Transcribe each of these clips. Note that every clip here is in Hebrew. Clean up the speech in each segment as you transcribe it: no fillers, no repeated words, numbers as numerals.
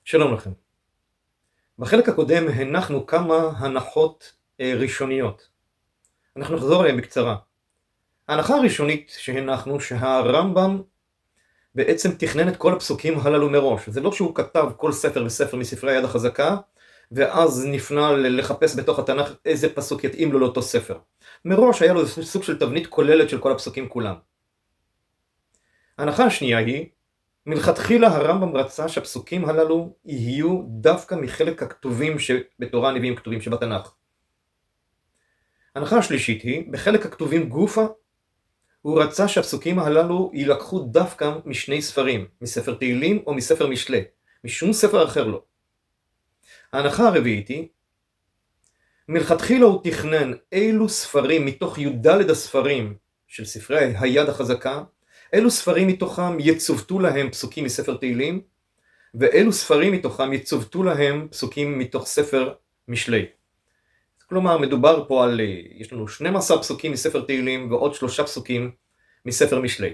שלום לכם. בחלק הקודם הנחנו כמה הנחות ראשוניות. אנחנו נחזור עליהן בקצרה. ההנחה הראשונית שהנחנו שהרמב"ם בעצם תכנן את כל הפסוקים הללו מראש. זה לא שהוא כתב כל ספר וספר מספרי היד החזקה, ואז נפנה לחפש בתוך התנ"ך איזה פסוק יתאים לו לאותו ספר. מראש היה לו סוג של תבנית כוללת של כל הפסוקים כולם. ההנחה השנייה היא, מלכתחילה הרמב"ם רצה שהפסוקים הללו יהיו דווקא מחלק הכתובים שבתורה הנביאים כתובים שבתנ"ך. ההנחה השלישית היא, בחלק הכתובים גופה, הוא רצה שהפסוקים הללו יילקחו דווקא משני ספרים, מספר תהילים או מספר משלי, משום ספר אחר לא. ההנחה הרביעית היא, מלכתחילה הוא תכנן אילו ספרים מתוך י"ד הספרים של ספרי היד החזקה, אילו ספרים מתוכם יצוותו להם פסוקים מספר תהילים, ואילו ספרים מתוכם יצוותו להם פסוקים מתוך ספר משלי. כלומר, מדובר פה על, יש לנו 12 פסוקים מספר תהילים ועוד 3 פסוקים מספר משלי.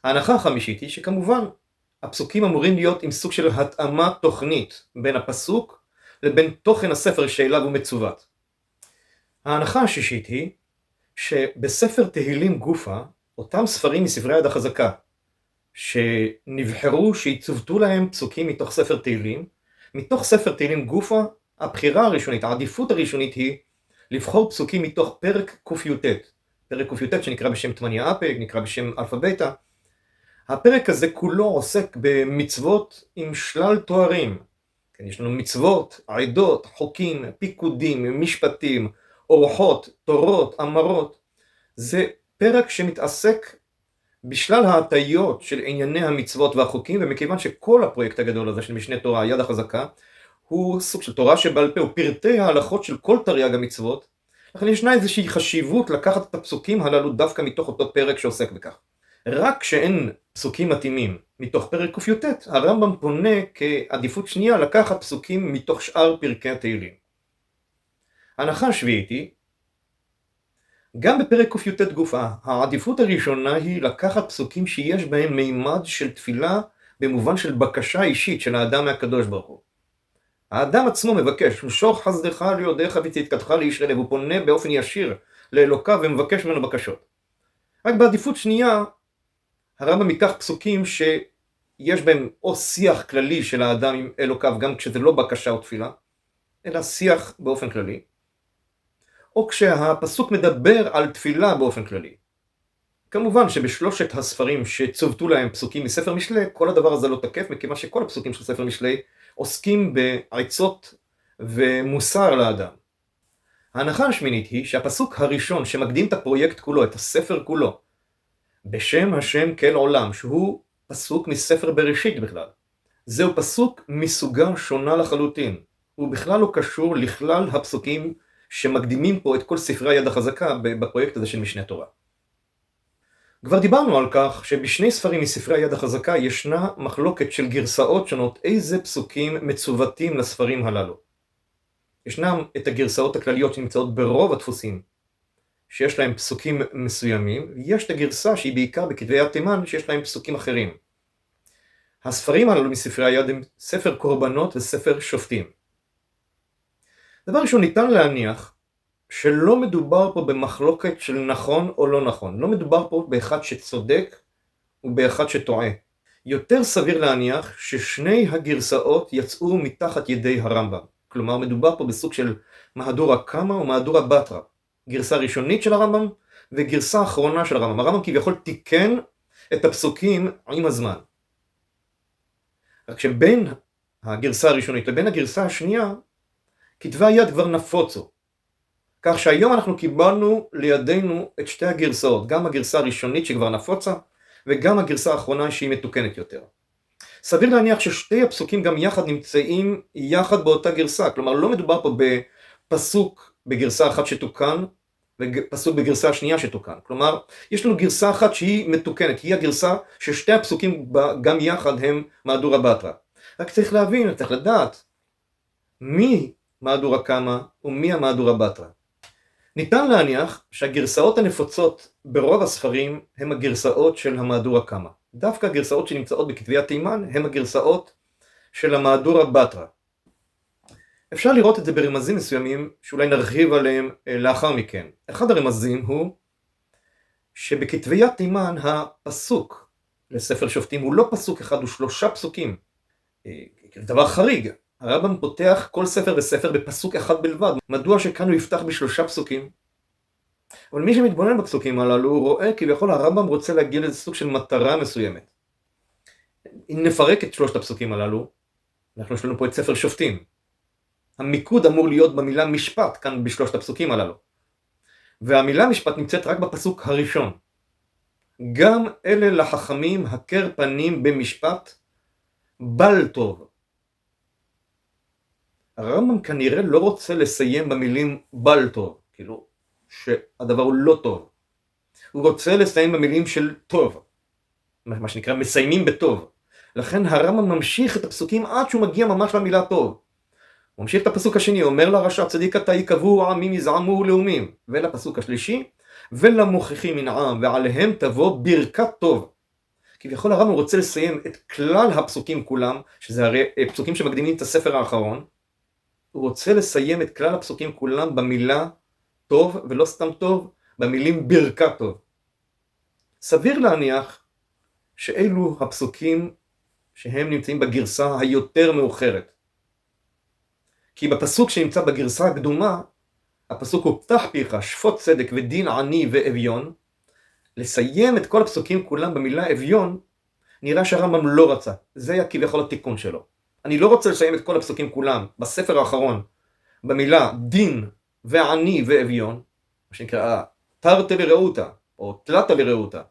ההנחה החמישית היא שכמובן הפסוקים אמורים להיות עם סוג של התאמה תוכנית בין הפסוק לבין תוכן הספר שאליו הוא מצוות. ההנחה השישית היא שבספר תהילים גופה, אותם ספרים מספרי היד החזקה שנבחרו שיצוותו להם פסוקים מתוך ספר תהילים, מתוך ספר תהילים גופה, הבחירה הראשונית, העדיפות הראשונית היא לבחור פסוקים מתוך פרק קי"ט, פרק קי"ט שנקרא בשם תמניה אפק, נקרא בשם אלפא ביתא. הפרק הזה כולו עוסק במצוות עם שלל תוארים. כן, יש לנו מצוות, עדות, חוקים, פיקודים, משפטים, אורחות, תורות, אמרות. זה פרק שמתעסק בשלל ההטיות של ענייני המצוות והחוקים, ומכיוון שכל הפרויקט הגדול הזה של משנה תורה, היד החזקה, הוא סוג של תורה שבעל פה, הוא פרטי ההלכות של כל תרי"ג המצוות, לכן ישנה איזושהי חשיבות לקחת את הפסוקים הללו דווקא מתוך אותו פרק שעוסק בכך. רק כשאין פסוקים מתאימים מתוך פרק קי"ט, הרמב"ם פונה כעדיפות שנייה לקחת פסוקים מתוך שאר פרקי התהילים. ההנחה השביעית היא, גם בפרק קי"ט גופה, העדיפות הראשונה היא לקחת פסוקים שיש בהם מימד של תפילה במובן של בקשה אישית של האדם מהקדוש ברוך הוא. האדם עצמו מבקש, משוך חסדך ליודעך וצדקתך לישרי לב, הוא פונה באופן ישיר לאלוקיו ומבקש ממנו בקשות. רק בעדיפות שנייה, הרמב"ם ייקח פסוקים שיש בהם או שיח כללי של האדם עם אלוקיו, גם כשזה לא בקשה או תפילה, אלא שיח באופן כללי. או כשהפסוק מדבר על תפילה באופן כללי. כמובן שבשלושת הספרים שצוותו להם פסוקים מספר משלי, כל הדבר הזה לא תקף, מכיוון שכל הפסוקים של ספר משלי עוסקים בעצות ומוסר לאדם. ההנחה השמינית היא שהפסוק הראשון שמקדים את הפרויקט כולו, את הספר כולו, בשם השם כל עולם, שהוא פסוק מספר בראשית בכלל. זהו פסוק מסוגה שונה לחלוטין. הוא בכלל לא קשור לכלל הפסוקים שמקדימים פה את כל ספרי היד החזקה בפרויקט הזה של משנה תורה. כבר דיברנו על כך שבשני ספרים מספרי היד החזקה ישנה מחלוקת של גרסאות שונות איזה פסוקים מצוותים לספרים הללו. ישנם את הגרסאות הכלליות שנמצאות ברוב הדפוסים, שיש להם פסוקים מסוימים, ויש את הגרסה שהיא בעיקר בכתבי יד תימן שיש להם פסוקים אחרים. הספרים הללו מספרי היד הם ספר קורבנות וספר שופטים. דבר ראשון, ניתן להניח שלא מדובר פה במחלוקת של נכון או לא נכון. לא מדובר פה באחד שצודק ובאחד שטועה. יותר סביר להניח ששני הגרסאות יצאו מתחת ידי הרמב"ם. כלומר, מדובר פה בסוג של מהדורה קמא ומהדורה בתרא. גרסה ראשונית של הרמב"ם וגרסה אחרונה של הרמב"ם. הרמב"ם כביכול תיקן את הפסוקים עם הזמן. רק שבין הגרסה הראשונית לבין הגרסה השנייה, כתבי היד כבר נפוצו. כך שהיום אנחנו קיבלנו לידינו את שתי הגרסאות, גם הגרסה הראשונית שכבר נפוצה, וגם הגרסה האחרונה שהיא מתוקנת יותר. סביר להניח ששתי הפסוקים גם יחד נמצאים יחד באותה גרסה, כלומר לא מדובר פה בפסוק בגרסה אחת שתוקן, ופסוק בגרסה השנייה שתוקן. כלומר, יש לנו גרסה אחת שהיא מתוקנת, היא הגרסה ששתי הפסוקים גם יחד הם מהדורה בתרא. רק צריך להבין, צריך לדעת, מי מהדורה קמא ומי המהדורה בתרא. ניתן להניח שהגרסאות הנפוצות ברוב הספרים הם הגרסאות של המהדורה קמא. דווקא הגרסאות שנמצאות בכתבי יד תימן הם הגרסאות של המהדורה בתרא. אפשר לראות את זה ברמזים מסוימים שאולי נרחיב עליהם לאחר מכן. אחד הרמזים הוא שבכתביית תימן הפסוק לספר שופטים הוא לא פסוק אחד, הוא 3 פסוקים. דבר חריג, הרמב"ם פותח כל ספר וספר בפסוק אחד בלבד. מדוע שכאן הוא יפתח ב3 פסוקים? אבל מי שמתבונן בפסוקים הללו הוא רואה כביכול הרמב"ם רוצה להגיע לאיזה סוג של מטרה מסוימת. אם נפרק את 3 הפסוקים הללו, אנחנו יש לנו פה את ספר שופטים. המיקוד אמור להיות במילה משפט כאן ב3 הפסוקים הללו. והמילה משפט נמצאת רק בפסוק הראשון. גם אלה לחכמים הכר פנים במשפט בל טוב. הרמב"ם כנראה לא רוצה לסיים במילים בל טוב, כאילו שהדבר הוא לא טוב. הוא רוצה לסיים במילים של טוב, מה שנקרא מסיימים בטוב. לכן הרמב"ם ממשיך את הפסוקים עד שהוא מגיע ממש למילה טוב. הוא ממשיך את הפסוק השני, אומר לרשע צדיק אתה יקבעו עמים יזעמו לאומים. ולפסוק השלישי, ולמוכיחים מן העם ועליהם תבוא ברכת טוב. כביכול הרמב"ם רוצה לסיים את כלל הפסוקים כולם, שזה הרי פסוקים שמקדימים את הספר האחרון. הוא רוצה לסיים את כלל הפסוקים כולם במילה טוב, ולא סתם טוב, במילים ברכת טוב. סביר להניח שאלו הפסוקים שהם נמצאים בגרסה היותר מאוחרת. כי בפסוק שנמצא בגרסה הקדומה, הפסוק הוא פתח פיך, שפוט צדק ודין עני ואביון. לסיים את כל הפסוקים כולם במילה אביון, נראה שהרמב"ם לא רצה. זה היה כביכול התיקון שלו. אני לא רוצה לסיים את כל הפסוקים כולם בספר האחרון במילה דין ועני ואביון, מה שנקרא תרתי לרעותה או תלתה לרעותה.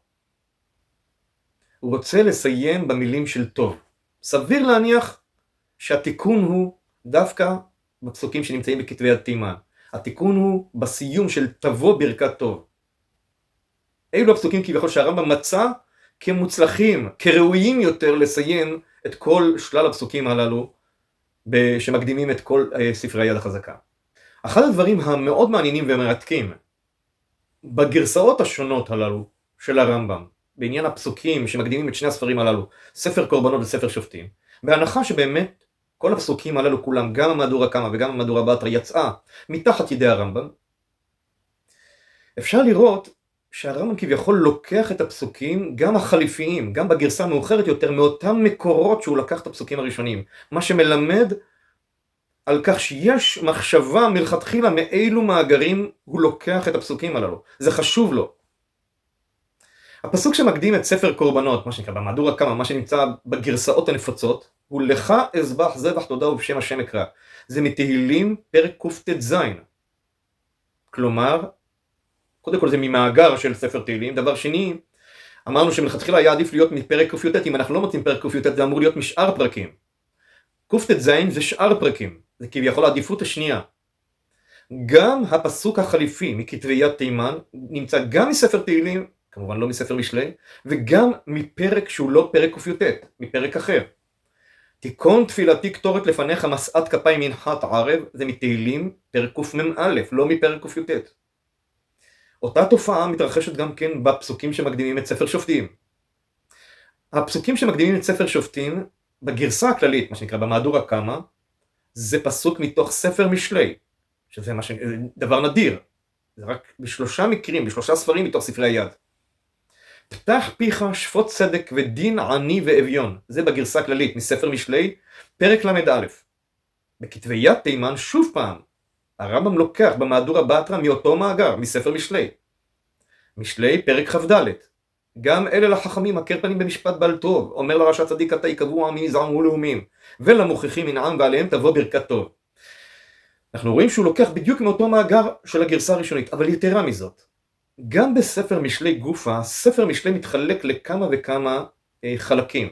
הוא רוצה לסיים במילים של טוב. סביר להניח שהתיקון הוא דווקא בפסוקים שנמצאים בכתבי תימן. התיקון הוא בסיום של תבוא ברכת טוב. אלו הפסוקים כביכול שהרמב"ם מצא כמוצלחים, כראויים יותר לסיים את כל שלל הפסוקים הללו שמקדימים את כל ספרי היד החזקה. אחד הדברים המאוד מעניינים ומרתקים בגרסאות השונות הללו של הרמב"ם בעניין הפסוקים שמקדימים את 2 הספרים הללו, ספר קורבנות וספר שופטים, בהנחה שבאמת כל הפסוקים הללו כולם, גם המהדורה קמא וגם המהדורה בתרא, יצאה מתחת ידי הרמב"ם, אפשר לראות שהרמב"ם כביכול לוקח את הפסוקים, גם החליפיים, גם בגרסה המאוחרת יותר, מאותם מקורות שהוא לקח את הפסוקים הראשונים, מה שמלמד על כך שיש מחשבה מלכתחילה מאילו מאגרים הוא לוקח את הפסוקים הללו. זה חשוב לו. הפסוק שמקדים את ספר קורבנות, מה שנקרא במהדורה קמא, מה שנמצא בגרסאות הנפוצות, הוא לך אזבח זבח תודה ובשם השם אקרא. זה מתהילים פרק קט"ז. כלומר, קודם כל זה ממאגר של ספר תהילים. דבר שני, אמרנו שמלכתחילה היה עדיף להיות מפרק ק"ט. אם אנחנו לא מוצאים פרק ק"ט, זה אמור להיות משאר פרקים. קט"ז זה שאר פרקים, זה כביכול העדיפות השנייה. גם הפסוק החליפי מכתביית תימן נמצא גם מספר תהילים, כמובן לא מספר משלי, וגם מפרק שהוא לא פרק ק"ט, מפרק אחר. תיקון תפילתי קטורת לפניך משאת כפיים מנחת ערב, זה מתהילים פרק קמ"א, לא מפרק ק"ט. אותה תופעה מתרחשת גם כן בפסוקים שמקדימים את ספר שופטים. הפסוקים שמקדימים את ספר שופטים, בגרסה הכללית, מה שנקרא במהדורה קמא, זה פסוק מתוך ספר משלי, שזה דבר נדיר. זה רק ב3 מקרים, ב3 ספרים מתוך ספרי היד. פתח פיך שפוט צדק ודין עני ואביון, זה בגרסה הכללית מספר משלי, פרק ל"א. בכתבי יד תימן שוב פעם, הרמב"ם לוקח במהדורה בתרא מאותו מאגר, מספר משלי. משלי פרק כ"ד. גם אלה לחכמים הכר פנים במשפט בל טוב, אומר לרשע צדיק אתה יקבעו עמים יזעמו לאומים, ולמוכיחים מן העם ועליהם תבוא ברכת טוב. אנחנו רואים שהוא לוקח בדיוק מאותו מאגר של הגרסה הראשונית, אבל יתרה מזאת. גם בספר משלי גופה, ספר משלי מתחלק לכמה וכמה חלקים.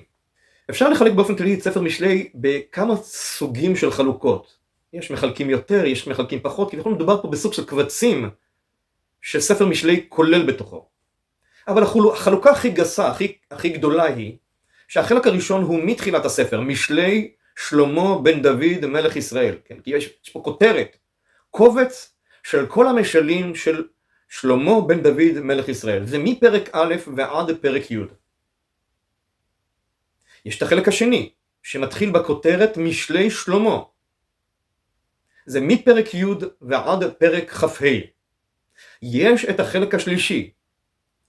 אפשר לחלק באופן כללי את ספר משלי בכמה סוגים של חלוקות. יש מחלקים יותר, יש מחלקים פחות, כי אנחנו מדובר פה בסוג של קבצים שספר משלי כולל בתוכו. אבל החלוקה הכי גסה, הכי גדולה היא, שהחלק הראשון הוא מתחילת הספר, משלי שלמה בן דוד מלך ישראל. כן? כי יש פה כותרת, קובץ של כל המשלים של שלמה בן דוד מלך ישראל. זה מפרק א' ועד פרק י'. יש את החלק השני, שמתחיל בכותרת משלי שלמה. זה מפרק י' ועד פרק כ"ה. יש את החלק השלישי,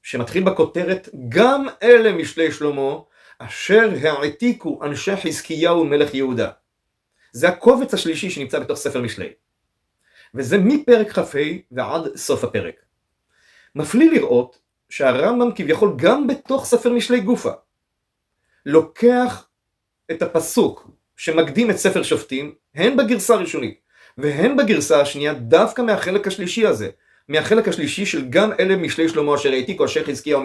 שמתחיל בכותרת גם אלה משלי שלמה, אשר העתיקו אנשי חזקיהו מלך יהודה. זה הקובץ השלישי שנמצא בתוך ספר משלי. וזה מפרק כ"ה ועד סוף הפרק. מפליא לראות שהרמב"ם כביכול גם בתוך ספר משלי גופה, לוקח את הפסוק שמקדים את ספר שופטים, הן בגרסה הראשונית והן בגרסה השנייה, דווקא מהחלק השלישי הזה, מהחלק השלישי של גם אלה משלי שלמה אשר העתיקו אנשי חזקיהו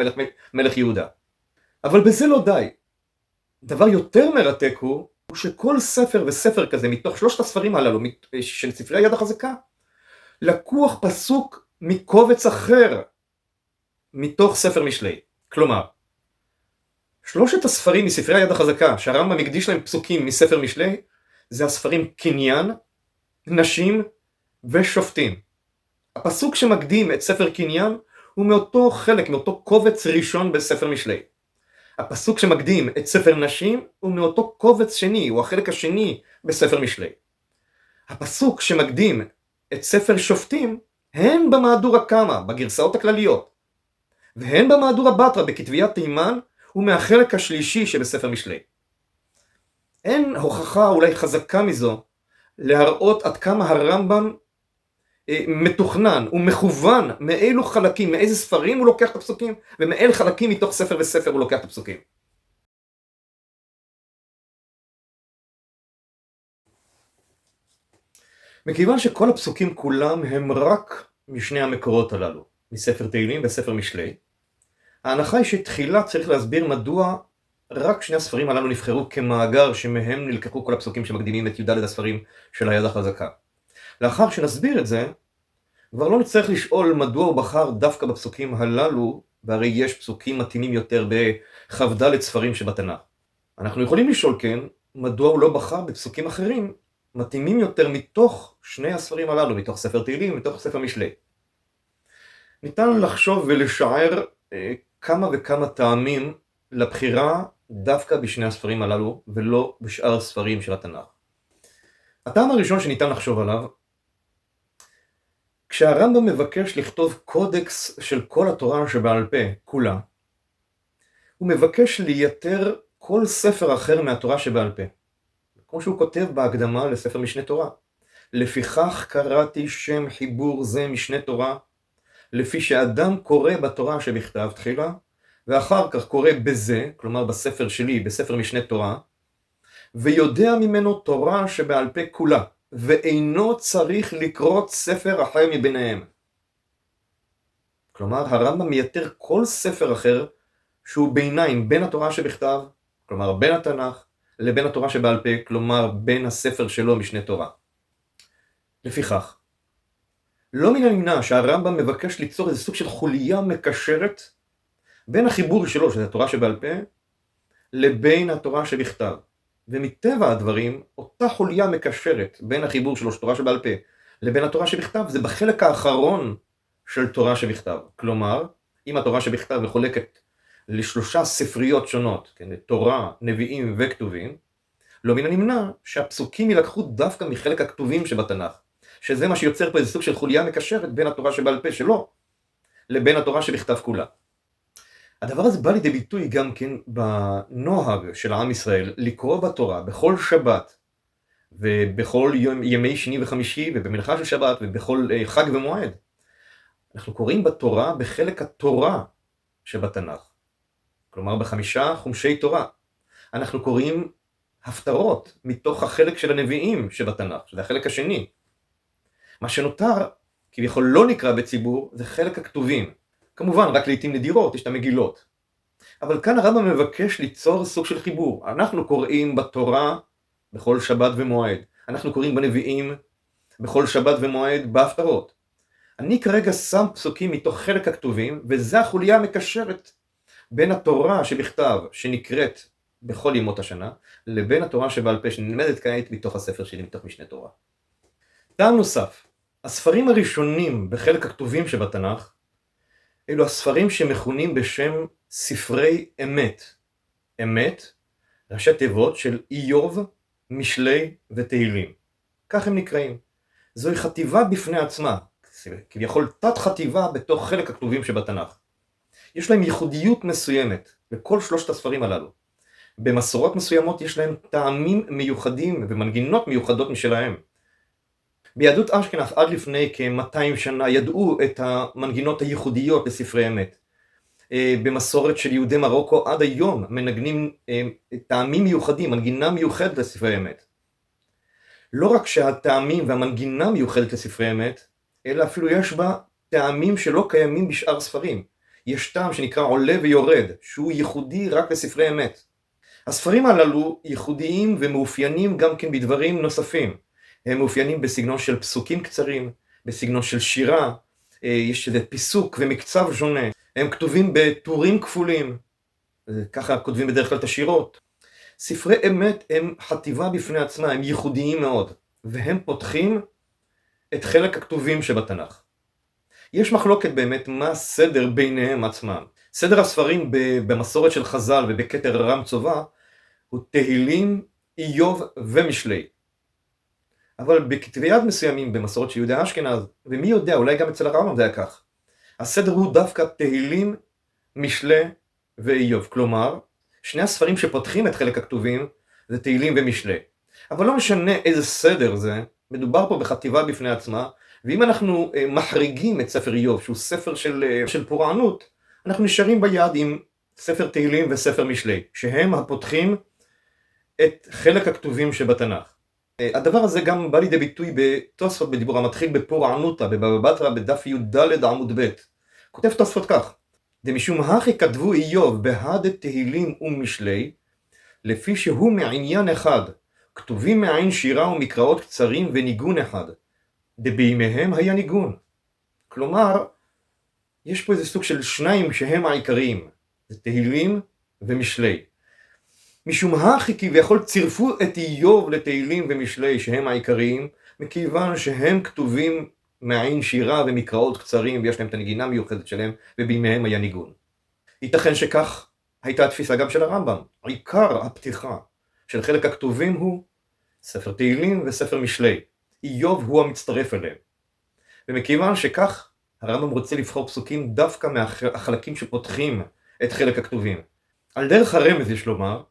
מלך יהודה. אבל בזה לא די. דבר יותר מרתק הוא שכל ספר וספר כזה מתוך שלושת הספרים הללו של ספרי היד החזקה, לקוח פסוק מקובץ אחר מתוך ספר משלי. כלומר, שלושת הספרים מספרי היד החזקה שהרמב"ם מקדיש להם פסוקים מספר משלי, זה הספרים קניין, נשים ושופטים. הפסוק שמקדים את ספר קניין הוא מאותו חלק, מאותו קובץ ראשון בספר משלי. הפסוק שמקדים את ספר נשים הוא מאותו קובץ שני, הוא החלק השני בספר משלי. הפסוק שמקדים את ספר שופטים הן במהדורה קמא, בגרסאות הכלליות, והן במהדורה בתרא בכתביית תימן, הוא מהחלק השלישי שבספר משלי. אין הוכחה אולי חזקה מזו להראות עד כמה הרמב"ם מתוכנן ומכוון מאילו חלקים, מאיזה ספרים הוא לוקח את הפסוקים, ומאילו חלקים מתוך ספר וספר הוא לוקח את הפסוקים. מכיוון שכל הפסוקים כולם הם רק משני המקורות הללו, מספר תהילים וספר משלי, ההנחה היא שתחילה צריך להסביר מדוע רק שני הספרים הללו נבחרו כמאגר שמהם נלקחו כל הפסוקים שמקדימים את י"ד הספרים של היד החזקה. לאחר שנסביר את זה, כבר לא נצטרך לשאול מדוע הוא בחר דווקא בפסוקים הללו, והרי יש פסוקים מתאימים יותר בכ"ד ספרים שבתנ"ך. אנחנו יכולים לשאול כן, מדוע הוא לא בחר בפסוקים אחרים מתאימים יותר מתוך שני הספרים הללו, מתוך ספר תהילים ומתוך ספר משלי. ניתן לחשוב ולשער כמה וכמה טעמים לבחירה דווקא בשני הספרים הללו ולא בשאר הספרים של התנ"ך. הטעם הראשון שניתן לחשוב עליו, כשהרמב"ם מבקש לכתוב קודקס של כל התורה שבעל פה, כולה, הוא מבקש לייתר כל ספר אחר מהתורה שבעל פה. כמו שהוא כותב בהקדמה לספר משנה תורה. לפיכך קראתי שם חיבור זה משנה תורה, לפי שאדם קורא בתורה שבכתב תחילה, ואחר כך קורא בזה, כלומר בספר שלי, בספר משנה תורה, ויודע ממנו תורה שבעל פה כולה, ואינו צריך לקרוא ספר אחר מביניהם. כלומר, הרמב"ם מייתר כל ספר אחר שהוא ביניים בין התורה שבכתב, כלומר בין התנ"ך, לבין התורה שבעל פה, כלומר בין הספר שלו משנה תורה. לפיכך, לא מן הנמנע שהרמב"ם מבקש ליצור איזה סוג של חוליה מקשרת בין החיבור שלו, שזה התורה שבעל פה, לבין התורה שבכתב. ומטבע הדברים, אותה חוליה מקשרת בין החיבור שלו, של תורה שבעל פה, לבין התורה שבכתב, זה בחלק האחרון של תורה שבכתב. כלומר, אם התורה שבכתב מחולקת לשלושה ספריות שונות, כן, תורה, נביאים וכתובים, לא מן הנמנע שהפסוקים ילקחו דווקא מחלק הכתובים שבתנ"ך, שזה מה שיוצר פה איזה סוג של חוליה מקשרת בין התורה שבעל פה שלו, לבין התורה שבכתב כולה. הדבר הזה בא לידי ביטוי גם כן בנוהג של עם ישראל, לקרוא בתורה בכל שבת, ובכל ימי שני וחמישי, ובמנחה של שבת, ובכל חג ומועד. אנחנו קוראים בתורה בחלק התורה שבתנ"ך. כלומר בחמישה חומשי תורה. אנחנו קוראים הפטרות מתוך החלק של הנביאים שבתנ"ך, שזה החלק השני. מה שנותר, כביכול לא נקרא בציבור, זה חלק הכתובים. כמובן, רק לעתים נדירות, יש את המגילות. אבל כאן הרמב"ם מבקש ליצור סוג של חיבור. אנחנו קוראים בתורה בכל שבת ומועד. אנחנו קוראים בנביאים בכל שבת ומועד בהפטרות. אני כרגע שם פסוקים מתוך חלק הכתובים, וזה החוליה המקשרת בין התורה שבכתב, שנקראת בכל ימות השנה, לבין התורה שבעל פה, שנלמדת כעת מתוך הספר שלי, מתוך משנה תורה. טעם נוסף, הספרים הראשונים בחלק הכתובים שבתנ"ך, אלו הספרים שמכונים בשם ספרי אמת. אמת ראשי תיבות של איוב, משלי ותהילים. כך הם נקראים. זוהי חטיבה בפני עצמה, כביכול תת חטיבה בתוך חלק הכתובים שבתנ"ך. יש להם ייחודיות מסוימת לכל שלושת הספרים הללו. במסורות מסוימות יש להם טעמים מיוחדים ומנגינות מיוחדות משלהם. ביהדות אשכנז עד לפני כ-200 שנה ידעו את המנגינות הייחודיות לספרי אמת. במסורת של יהודי מרוקו עד היום מנגנים טעמים מיוחדים, מנגינה מיוחדת לספרי אמת. לא רק שהטעמים והמנגינה מיוחדת לספרי אמת, אלא אפילו יש בה טעמים שלא קיימים בשאר ספרים. יש טעם שנקרא עולה ויורד, שהוא ייחודי רק לספרי אמת. הספרים הללו ייחודיים ומאופיינים גם כן בדברים נוספים. הם מאופיינים בסגנון של פסוקים קצרים, בסגנון של שירה, יש איזה פיסוק ומקצב שונה. הם כתובים בטורים כפולים, ככה כותבים בדרך כלל את השירות. ספרי אמת הם חטיבה בפני עצמה, הם ייחודיים מאוד, והם פותחים את חלק הכתובים שבתנ"ך. יש מחלוקת באמת מה הסדר ביניהם עצמם. סדר הספרים במסורת של חז"ל ובכתר רם צובא הוא תהילים, איוב ומשלי. אבל בכתבי יד מסוימים במסורת של יהודי אשכנז, ומי יודע, אולי גם אצל הרמב"ם זה היה כך, הסדר הוא דווקא תהילים, משלי ואיוב. כלומר, שני הספרים שפותחים את חלק הכתובים זה תהילים ומשלי. אבל לא משנה איזה סדר זה, מדובר פה בחטיבה בפני עצמה, ואם אנחנו מחריגים את ספר איוב, שהוא ספר של פורענות, אנחנו נשארים ביד עם ספר תהילים וספר משלי, שהם הפותחים את חלק הכתובים שבתנ"ך. הדבר הזה גם בא לידי ביטוי בתוספות בדיבור המתחיל בפורענותא, בבבא בתרא, בדף י"ד עמוד ב'. כותב תוספות כך: דמשום הכי כתבו איוב בהד תהילים ומשלי, לפי שהוא מעניין אחד, כתובים מעין שירה ומקראות קצרים וניגון אחד, דבימיהם היה ניגון. כלומר, יש פה איזה סוג של שניים שהם העיקריים, זה תהילים ומשלי. משום הכי כביכול צירפו את איוב לתהילים ומשלי שהם העיקריים, מכיוון שהם כתובים מעין שירה ומקראות קצרים ויש להם את הנגינה המיוחדת שלהם, ובימיהם היה ניגון. ייתכן שכך הייתה התפיסה גם של הרמב"ם. עיקר הפתיחה של חלק הכתובים הוא ספר תהילים וספר משלי. איוב הוא המצטרף אליהם. ומכיוון שכך, הרמב"ם רוצה לבחור פסוקים דווקא מהחלקים שפותחים את חלק הכתובים. על דרך הרמז יש לומר,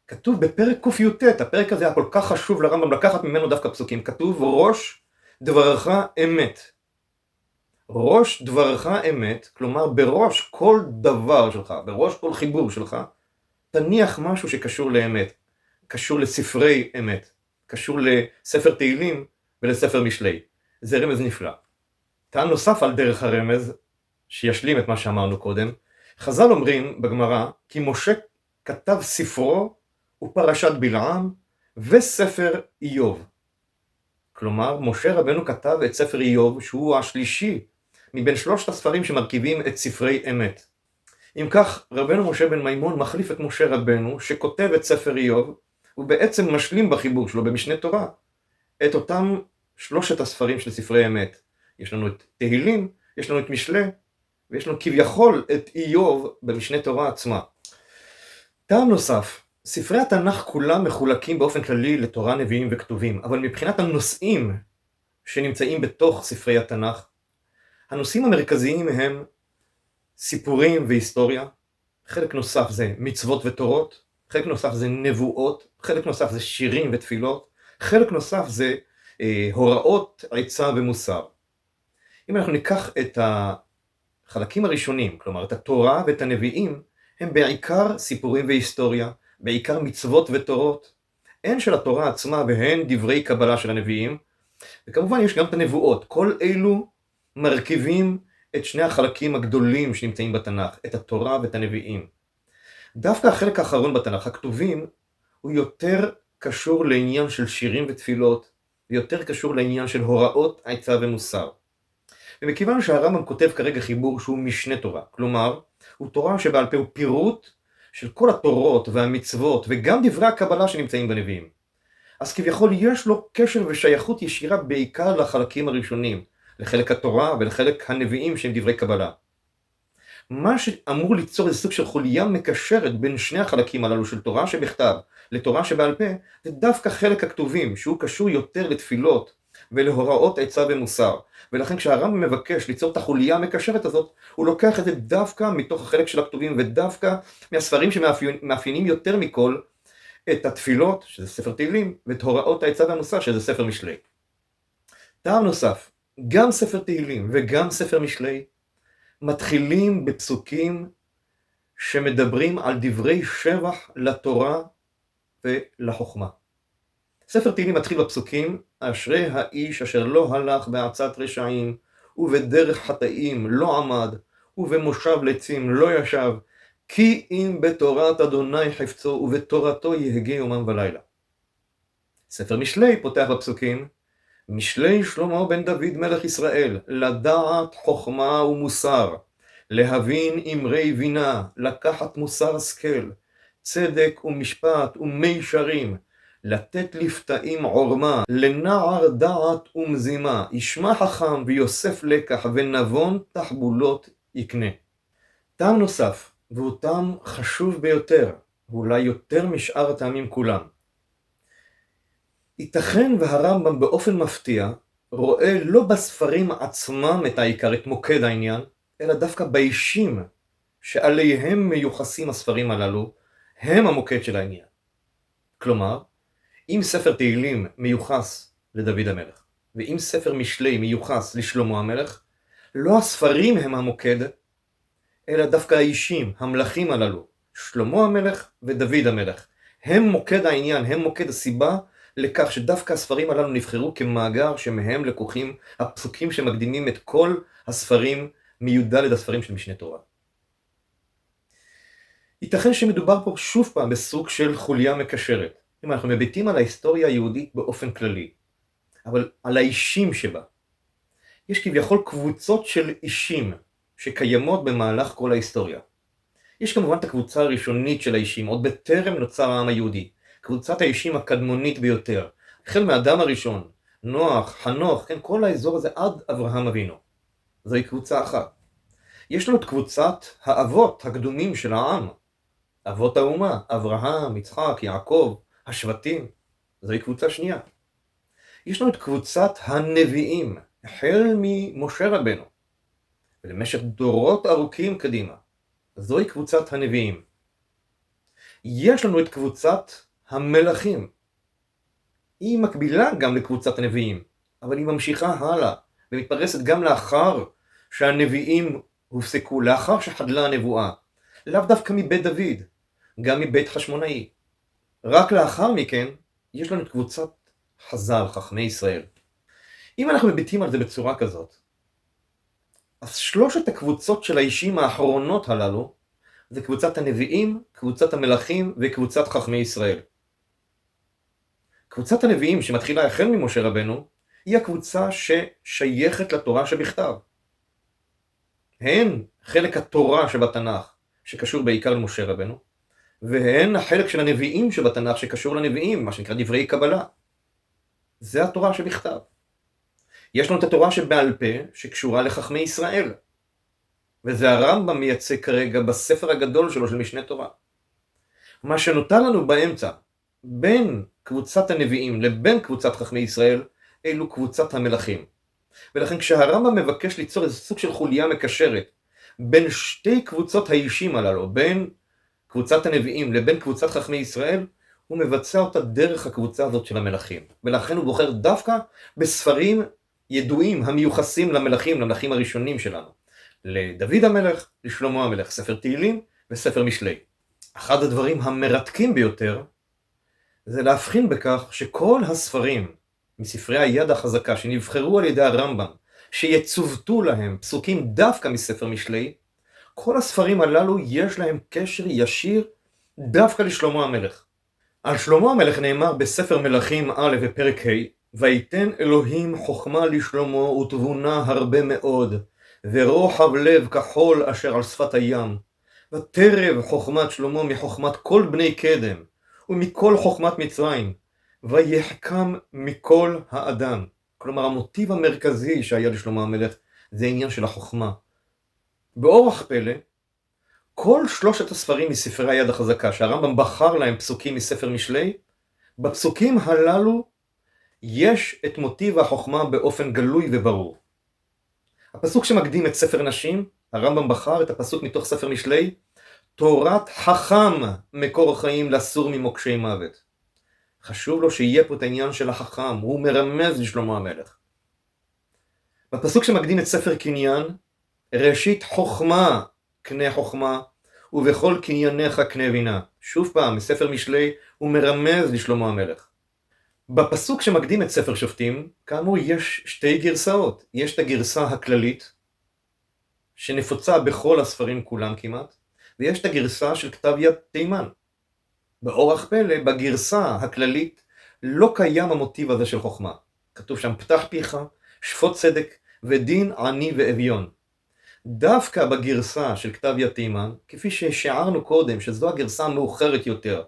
כתוב בפרק קי"ט, הפרק הזה היה כל כך חשוב לרמב"ם לקחת ממנו דווקא פסוקים, כתוב ראש דברך אמת. ראש דברך אמת, כלומר בראש כל דבר שלך, בראש כל חיבור שלך, תניח משהו שקשור לאמת, קשור לספרי אמת, קשור לספר תהילים ולספר משלי. זה רמז נפלא. טעם נוסף על דרך הרמז, שישלים את מה שאמרנו קודם, חז"ל אומרים בגמרא כי משה כתב ספרו ופרשת בלעם וספר איוב. כלומר, משה רבנו כתב את ספר איוב שהוא השלישי מבין שלושת הספרים שמרכיבים את ספרי אמת. אם כך, רבנו משה בן מימון מחליף את משה רבנו שכותב את ספר איוב, ובעצם משלים בחיבור שלו במשנה תורה את אותם שלושת הספרים של ספרי אמת. יש לנו את תהילים, יש לנו את משלי, ויש לנו כביכול את איוב במשנה תורה עצמה. טעם נוסף, ספרי התנ"ך כולם מחולקים באופן כללי לתורה, נביאים וכתובים, אבל מבחינת הנושאים שנמצאים בתוך ספרי התנ"ך, הנושאים המרכזיים הם סיפורים והיסטוריה, חלק נוסף זה מצוות ותורות, חלק נוסף זה נבואות, חלק נוסף זה שירים ותפילות, חלק נוסף זה הוראות, עצה ומוסר. אם אנחנו ניקח את החלקים הראשונים, כלומר את התורה ואת הנביאים, הם בעיקר סיפורים והיסטוריה, בעיקר מצוות ותורות, הן של התורה עצמה והן דברי קבלה של הנביאים, וכמובן יש גם את הנבואות. כל אלו מרכיבים את שני החלקים הגדולים שנמצאים בתנ"ך, את התורה ואת הנביאים. דווקא החלק האחרון בתנ"ך, הכתובים, הוא יותר קשור לעניין של שירים ותפילות, ויותר קשור לעניין של הוראות, עצה ומוסר. ומכיוון שהרמב"ם כותב כרגע חיבור שהוא משנה תורה, כלומר, הוא תורה שבעל פה הוא פירוט של כל התורות והמצוות וגם דברי הקבלה שנמצאים בנביאים. אז כביכול יש לו קשר ושייכות ישירה בעיקר לחלקים הראשונים, לחלק התורה ולחלק הנביאים שהם דברי קבלה. מה שאמור ליצור איזה סוג של חוליה מקשרת בין שני החלקים הללו של תורה שבכתב לתורה שבעל פה, זה דווקא חלק הכתובים, שהוא קשור יותר לתפילות ולהוראות עצה ומוסר. ולכן כשהרמב"ם מבקש ליצור את החוליה המקשרת הזאת, הוא לוקח את זה דווקא מתוך החלק של הכתובים, ודווקא מהספרים שמאפיינים יותר מכל את התפילות, שזה ספר תהילים, ואת הוראות העצה והמוסר, שזה ספר משלי. טעם נוסף, גם ספר תהילים וגם ספר משלי מתחילים בפסוקים שמדברים על דברי שבח לתורה ולחוכמה. ספר תהילים מתחיל בפסוקים, אשרי האיש אשר לא הלך בעצת רשעים, ובדרך חטאים לא עמד, ובמושב לצים לא ישב, כי אם בתורת אדוני חפצו, ובתורתו יהגה יומם ולילה. ספר משלי פותח בפסוקים, משלי שלמה בן דוד מלך ישראל, לדעת חוכמה ומוסר, להבין אמרי בינה, לקחת מוסר השכל, צדק ומשפט ומישרים, לתת לפתאים עורמה, לנער דעת ומזימה, ישמע חכם ויוסף לקח, ונבון תחבולות יקנה. טעם נוסף, והוא טעם חשוב ביותר, ואולי יותר משאר הטעמים כולם. ייתכן והרמב"ם באופן מפתיע רואה לא בספרים עצמם את העיקר, את מוקד העניין, אלא דווקא באישים שעליהם מיוחסים הספרים הללו, הם המוקד של העניין. כלומר, אם ספר תהילים מיוחס לדוד המלך, ואם ספר משלי מיוחס לשלמה המלך, לא הספרים הם המוקד, אלא דווקא האישים, המלכים הללו, שלמה המלך ודוד המלך. הם מוקד העניין, הם מוקד הסיבה לכך שדווקא הספרים הללו נבחרו כמאגר שמהם לקוחים הפסוקים שמקדימים את כל הספרים מי"ד הספרים של משנה תורה. ייתכן שמדובר פה שוב פעם בסוג של חוליה מקשרת. אם אנחנו מביטים על ההיסטוריה היהודית באופן כללי, אבל על האישים שבה, יש כביכול קבוצות של אישים שקיימות במהלך כל ההיסטוריה. יש כמובן את הקבוצה הראשונית של האישים, עוד בטרם נוצר העם היהודי, קבוצת האישים הקדמונית ביותר, החל מהאדם הראשון, נוח, חנוך, כן, כל האזור הזה עד אברהם אבינו. זוהי קבוצה אחת. יש לנו את קבוצת האבות הקדומים של העם, אבות האומה, אברהם, יצחק, יעקב, השבטים, זוהי קבוצה שנייה. יש לנו את קבוצת הנביאים, החל ממשה רבנו, ולמשך דורות ארוכים קדימה, זוהי קבוצת הנביאים. יש לנו את קבוצת המלכים, היא מקבילה גם לקבוצת הנביאים, אבל היא ממשיכה הלאה, ומתפרסת גם לאחר שהנביאים הופסקו, לאחר שחדלה הנבואה, לאו דווקא מבית דוד, גם מבית חשמונאי. רק לאחר מכן, יש לנו את קבוצת חז"ל, חכמי ישראל. אם אנחנו מביטים על זה בצורה כזאת, אז שלושת הקבוצות של האישים האחרונות הללו, זה קבוצת הנביאים, קבוצת המלכים וקבוצת חכמי ישראל. קבוצת הנביאים שמתחילה החל ממשה רבנו, היא הקבוצה ששייכת לתורה שבכתב. הן חלק התורה שבתנ"ך, שקשור בעיקר למשה רבנו, והן החלק של הנביאים שבתנ"ך שקשור לנביאים, מה שנקרא דברי קבלה. זה התורה שבכתב. יש לנו את התורה שבעל פה שקשורה לחכמי ישראל, וזה הרמב"ם מייצג כרגע בספר הגדול שלו של משנה תורה. מה שנותר לנו באמצע, בין קבוצת הנביאים לבין קבוצת חכמי ישראל, אלו קבוצת המלכים. ולכן כשהרמב"ם מבקש ליצור איזה סוג של חוליה מקשרת בין שתי קבוצות האישים הללו, בין קבוצת הנביאים לבין קבוצת חכמי ישראל, הוא מבצע אותה דרך הקבוצה הזאת של המלכים. ולכן הוא בוחר דווקא בספרים ידועים המיוחסים למלכים הראשונים שלנו. לדוד המלך, לשלמה המלך, ספר תהילים וספר משלי. אחד הדברים המרתקים ביותר זה להבחין בכך שכל הספרים מספרי היד החזקה שנבחרו על ידי הרמב"ם, שיצוותו להם פסוקים דווקא מספר משלי, כל הספרים הללו יש להם קשר ישיר דווקא לשלמה המלך. על שלמה המלך נאמר בספר מלכים א' בפרק ה', ויתן אלוהים חוכמה לשלמה ותבונה הרבה מאוד, ורוחב לב כחול אשר על שפת הים, ותרב חוכמת שלמה מחוכמת כל בני קדם, ומכל חוכמת מצרים, ויחכם מכל האדם. כלומר, המוטיב המרכזי שהיה לשלמה המלך זה העניין של החוכמה. באורח פלא, כל שלושת הספרים מספרי היד החזקה, שהרמב"ם בחר להם פסוקים מספר משלי, בפסוקים הללו יש את מוטיב החוכמה באופן גלוי וברור. הפסוק שמקדים את ספר נשים, הרמב"ם בחר את הפסוק מתוך ספר משלי, תורת חכם מקור חיים לסור ממוקשי מוות. חשוב לו שיהיה פה את העניין של החכם, הוא מרמז לשלמה המלך. בפסוק שמקדים את ספר קניין, ראשית חוכמה קנה חוכמה, ובכל קנייניך קנה בינה. שוב פעם, מספר משלי הוא מרמז לשלמה המלך. בפסוק שמקדים את ספר שופטים, כאמור יש שתי גרסאות. יש את הגרסה הכללית, שנפוצה בכל הספרים כולם כמעט, ויש את הגרסה של כתב יד תימן. באורח פלא, בגרסה הכללית לא קיים המוטיב הזה של חוכמה. כתוב שם פתח פיך, שפוט צדק ודין עני ואביון. דווקא בגרסה של כתב יד תימן, כפי ששערנו קודם, שזו הגרסה המאוחרת יותר,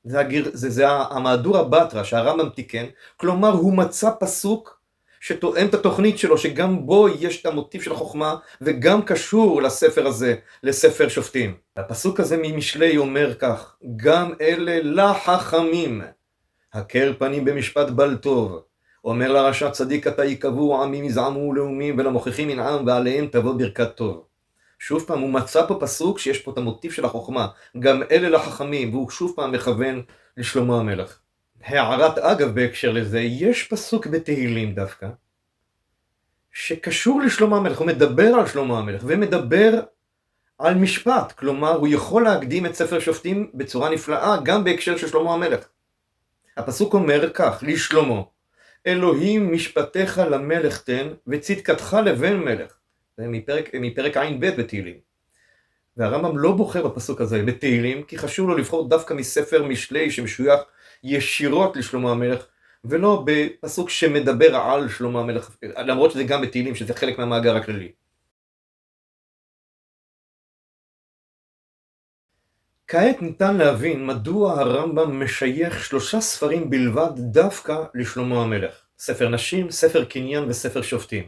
זה המהדורה בתרא שהרמב"ם תיקן, כלומר הוא מצא פסוק שתואם את התוכנית שלו, שגם בו יש את המוטיב של החוכמה, וגם קשור לספר הזה, לספר שופטים. הפסוק הזה ממשלי אומר כך, גם אלה לחכמים, הכר פנים במשפט בל טוב, אומר לרשע צדיק אתה יקבעו עמים יזעמו לאומים ולמוכיחים ינעם ועליהם תבוא ברכת טוב. שוב פעם הוא מצא פה פסוק שיש פה את המוטיב של החוכמה, גם אלה לחכמים, והוא שוב פעם מכוון לשלמה המלך. הערת אגב בהקשר לזה, יש פסוק בתהילים דווקא, שקשור לשלמה המלך, הוא מדבר על שלמה המלך ומדבר על משפט, כלומר הוא יכול להקדים את ספר שופטים בצורה נפלאה גם בהקשר של שלמה המלך. הפסוק אומר כך, לשלמה, אלוהים משפטיך למלך תן וצדקתך לבן מלך. זה מפרק עין ב' בתהילים. והרמב"ם לא בוחר בפסוק הזה בתהילים, כי חשוב לו לבחור דווקא מספר משלי שמשוייך ישירות לשלמה המלך, ולא בפסוק שמדבר על שלמה המלך, למרות שזה גם בתהילים, שזה חלק מהמאגר הכללי. כעת ניתן להבין מדוע הרמב"ם משייך 3 ספרים בלבד דווקא לשלמה המלך. ספר נשים, ספר קניין וספר שופטים.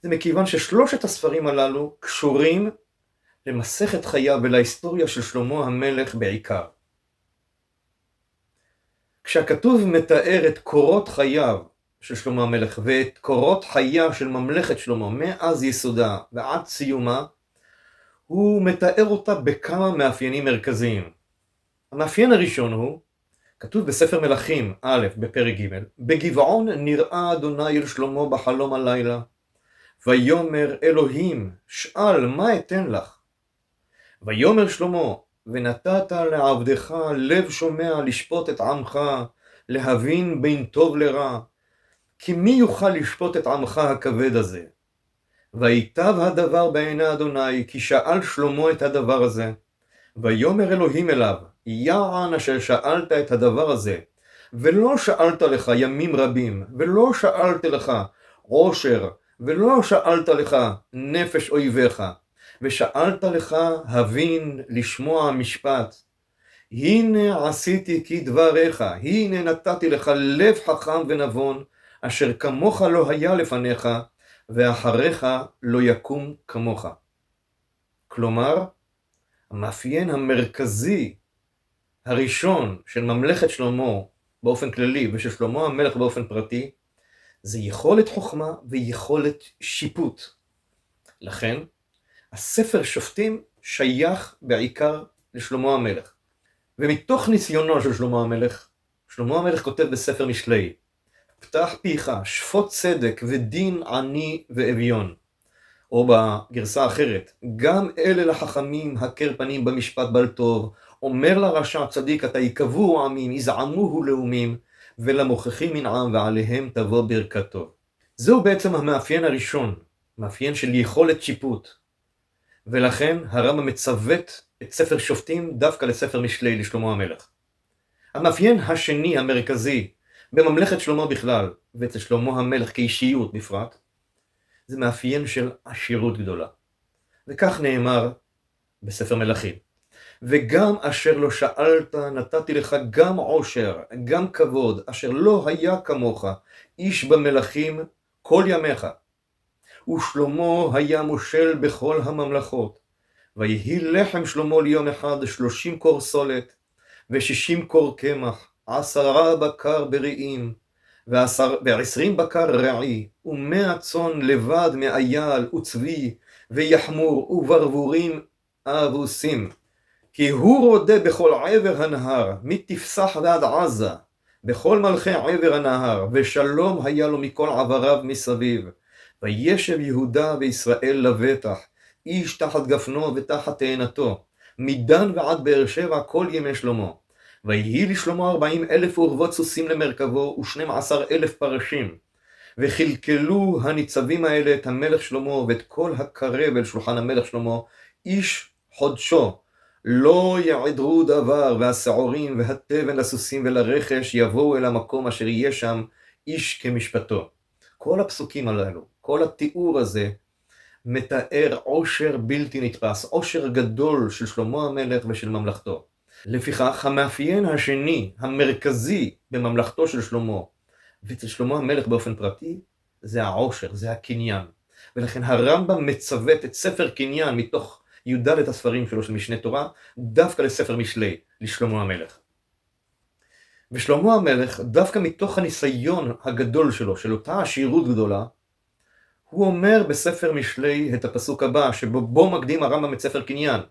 זה מכיוון ששלושת הספרים הללו קשורים למסכת חייו ולהיסטוריה של שלמה המלך בעיקר. כשהכתוב מתאר את קורות חייו של שלמה המלך ואת קורות חייה של ממלכת שלמה מאז יסודה ועד סיומה, הוא מתאר אותה בכמה מאפיינים מרכזיים. המאפיין הראשון הוא, כתוב בספר מלכים א' בפרק ג', בגבעון נראה אדוני אל שלמה בחלום הלילה, ויאמר אלוהים שאל מה אתן לך? ויאמר שלמה ונתת לעבדך לב שומע לשפוט את עמך, להבין בין טוב לרע, כי מי יוכל לשפוט את עמך הכבד הזה? ויטב הדבר בעיני אדוני, כי שאל שלמה את הדבר הזה. ויאמר אלוהים אליו, יען אשר שאלת את הדבר הזה, ולא שאלת לך ימים רבים, ולא שאלת לך עושר, ולא שאלת לך נפש אויביך, ושאלת לך הבין לשמוע משפט. הנה עשיתי כדבריך, הנה נתתי לך לב חכם ונבון, אשר כמוך לא היה לפניך, ואחריך לא יקום כמוך. כלומר, המאפיין המרכזי הראשון של ממלכת שלמה באופן כללי ושל שלמה המלך באופן פרטי, זה יכולת חוכמה ויכולת שיפוט. לכן, הספר שופטים שייך בעיקר לשלמה המלך. ומתוך ניסיונו של שלמה המלך כותב בספר משלי, פתח פיך, שפוט צדק ודין עני ואביון. או בגרסה אחרת, גם אלה לחכמים הכר פנים במשפט בל טוב, אומר לרשע צדיק אתה יקבעו עמים, יזעמו לאומים, ולמוכיחים ינעם ועליהם תבוא ברכת טוב. זהו בעצם המאפיין הראשון, מאפיין של יכולת שיפוט. ולכן הרמב"ם מצוות את ספר שופטים דווקא לספר משלי לשלמה המלך. המאפיין השני המרכזי בממלכת שלמה בכלל, ואצל שלמה המלך כאישיות בפרט, זה מאפיין של עשירות גדולה. וכך נאמר בספר מלכים. וגם אשר לא שאלת נתתי לך גם עושר, גם כבוד, אשר לא היה כמוך, איש במלכים כל ימיך. ושלמה היה מושל בכל הממלכות, ויהי לחם שלמה ליום אחד 30 קור סולת, ו60 קור קמח, 10 בקר בריאים, ו20 בקר רעי, ו100 צאן לבד מאייל וצבי, ויחמור וברבורים אבוסים. כי הוא רודה בכל עבר הנהר, מתפסח ועד עזה, בכל מלכי עבר הנהר, ושלום היה לו מכל עבריו מסביב. וישב יהודה וישראל לבטח, איש תחת גפנו ותחת תאנתו, מדן ועד באר שבע כל ימי שלמה. ויהי לשלמה 40,000 אורוות סוסים למרכבו, ו12,000 פרשים. וחלקלו הניצבים האלה את המלך שלמה, ואת כל הקרב אל שולחן המלך שלמה, איש חודשו. לא יעדרו דבר, והשעורים והתבן לסוסים ולרכש יבואו אל המקום אשר יהיה שם איש כמשפטו. כל הפסוקים הללו, כל התיאור הזה, מתאר עושר בלתי נתפס, עושר גדול של שלמה המלך ושל ממלכתו. לפיכך, המאפיין השני, המרכזי בממלכתו של שלמה, ואצל שלמה המלך באופן פרטי, זה העושר, זה הקניין. ולכן הרמב"ם מצוות את ספר קניין מתוך י"ד הספרים שלו של משנה תורה, דווקא לספר משלי, לשלמה המלך. ושלמה המלך, דווקא מתוך הניסיון הגדול שלו, של אותה עשירות גדולה, הוא אומר בספר משלי את הפסוק הבא, שבו מקדים הרמב"ם את ספר קניין.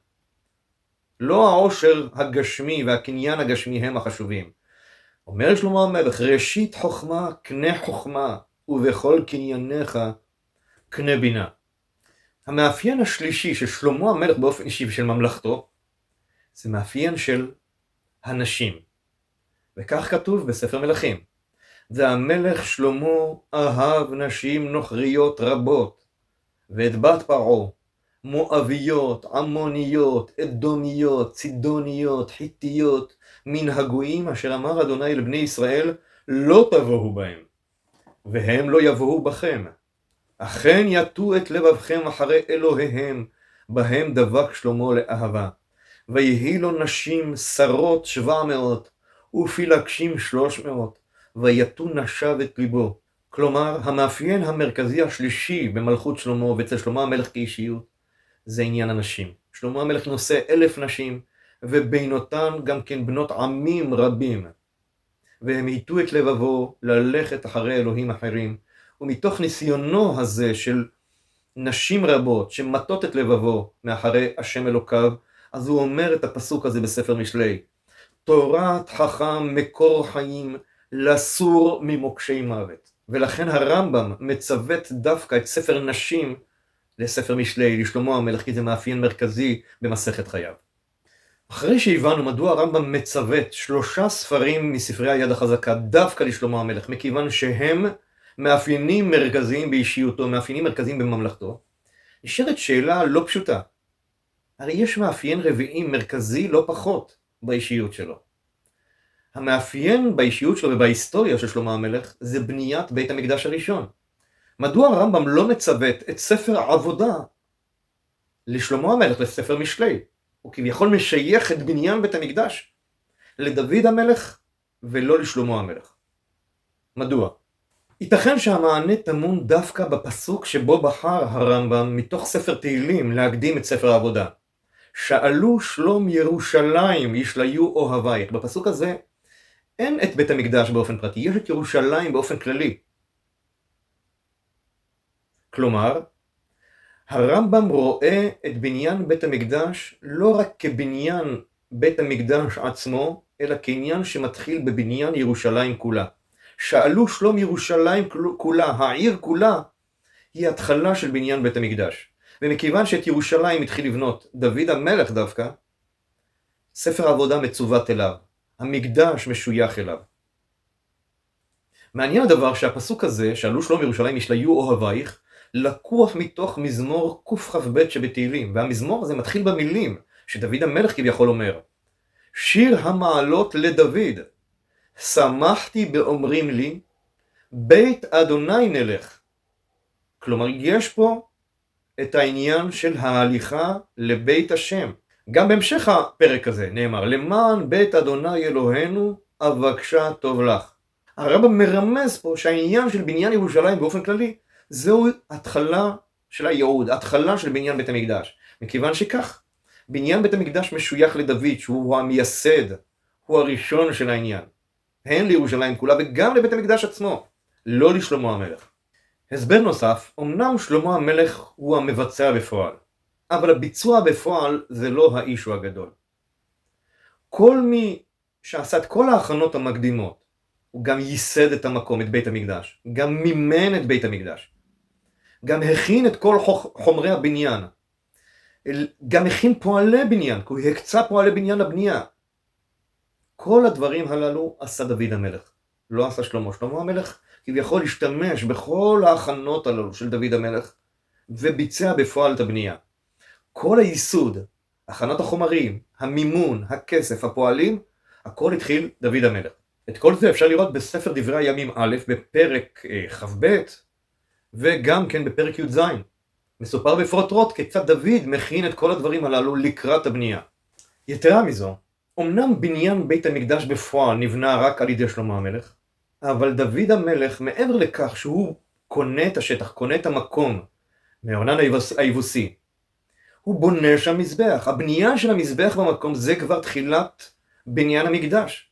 לא העושר הגשמי והקניין הגשמי הם החשובים. אומר שלמה המלך, ראשית חוכמה קנה חוכמה, ובכל קנייניך קנה בינה. המאפיין השלישי של שלמה המלך באופן אישי ושל ממלכתו, זה מאפיין של הנשים. וכך כתוב בספר מלכים. והמלך שלמה אהב נשים נוכריות רבות, ואת בת פרעה, מואביות, עמוניות, אדומיות, צידוניות, חיתיות, מן הגויים אשר אמר אדוני לבני ישראל, לא תבואו בהם, והם לא יבואו בכם. אכן יטו את לבבכם אחרי אלוהיהם, בהם דבק שלמה לאהבה. ויהי לו נשים שרות 700, ופילגשים 300, ויטו נשב את ליבו. כלומר, המאפיין המרכזי השלישי במלכות שלמה ואצל שלמה המלך כאישיות, זה עניין הנשים. שלמה המלך נושא 1,000 נשים, ובינותן גם כן בנות עמים רבים. והם היטו את לבבו ללכת אחרי אלוהים אחרים, ומתוך ניסיונו הזה של נשים רבות שמטות את לבבו מאחרי השם אלוקיו, אז הוא אומר את הפסוק הזה בספר משלי. תורת חכם מקור חיים, לסור ממוקשי מוות. ולכן הרמב"ם מצוות דווקא את ספר נשים לספר משלי, לשלמה המלך, כי זה מאפיין מרכזי במסכת חייו. אחרי שהבנו מדוע הרמב"ם מצוות 3 ספרים מספרי היד החזקה דווקא לשלמה המלך, מכיוון שהם מאפיינים מרכזיים באישיותו, מאפיינים מרכזיים בממלכתו, נשארת שאלה לא פשוטה. הרי יש מאפיין רביעי מרכזי לא פחות באישיות שלו. המאפיין באישיות שלו ובהיסטוריה של שלמה המלך זה בניית בית המקדש הראשון. מדוע הרמב"ם לא מצוות את ספר עבודה לשלמה המלך, לספר משלי? הוא כביכול משייך את בניין בית המקדש לדוד המלך ולא לשלמה המלך. מדוע? ייתכן שהמענה טמון דווקא בפסוק שבו בחר הרמב"ם מתוך ספר תהילים להקדים את ספר העבודה. שאלו שלום ירושלים ישליו אוהבייך. בפסוק הזה אין את בית המקדש באופן פרטי, יש את ירושלים באופן כללי. כלומר, הרמב"ם רואה את בניין בית המקדש לא רק כבניין בית המקדש עצמו, אלא כעניין שמתחיל בבניין ירושלים כולה. שאלו שלום ירושלים כולה, העיר כולה, היא התחלה של בניין בית המקדש. ומכיוון שאת ירושלים התחיל לבנות דוד המלך דווקא, ספר העבודה מצוות אליו, המקדש משוייך אליו. מעניין הדבר שהפסוק הזה, שאלו שלום ירושלים ישליו אוהבייך, לקוח מתוך מזמור קכ"ב שבתהילים, והמזמור הזה מתחיל במילים שדוד המלך כביכול אומר, שיר המעלות לדוד, שמחתי באומרים לי, בית אדוני נלך. כלומר, יש פה את העניין של ההליכה לבית השם. גם בהמשך הפרק הזה נאמר, למען בית אדוני אלוהינו אבקשה טוב לך. הרמב"ם מרמז פה שהעניין של בניין ירושלים באופן כללי, זהו התחלה של הייעוד, התחלה של בניין בית המקדש. מכיוון שכך, בניין בית המקדש משוייך לדוד, שהוא המייסד, הוא הראשון של העניין. הן לירושלים כולה וגם לבית המקדש עצמו, לא לשלמה המלך. הסבר נוסף, אמנם שלמה המלך הוא המבצע בפועל, אבל הביצוע בפועל זה לא האישו הגדול. כל מי שעשה את כל ההכנות המקדימות, הוא גם ייסד את המקום, את בית המקדש, גם מימן את בית המקדש, גם הכין את כל חומרי הבניין, גם הכין פועלי בניין, כי הוא הקצה פועלי בניין לבנייה. כל הדברים הללו עשה דוד המלך, לא עשה שלמה. שלמה המלך כביכול להשתמש בכל ההכנות הללו של דוד המלך, וביצע בפועל את הבנייה. כל הייסוד, הכנת החומרים, המימון, הכסף, הפועלים, הכל התחיל דוד המלך. את כל זה אפשר לראות בספר דברי הימים א', בפרק כ"ב, וגם כן בפרק י"ז. מסופר בפרוטרוט כיצד דוד מכין את כל הדברים הללו לקראת הבנייה. יתרה מזו, אמנם בניין בית המקדש בפועל נבנה רק על ידי שלמה המלך, אבל דוד המלך, מעבר לכך שהוא קונה את השטח, קונה את המקום מאורנן היבוסי, הוא בונה שם מזבח. הבנייה של המזבח במקום זה כבר תחילת בניין המקדש.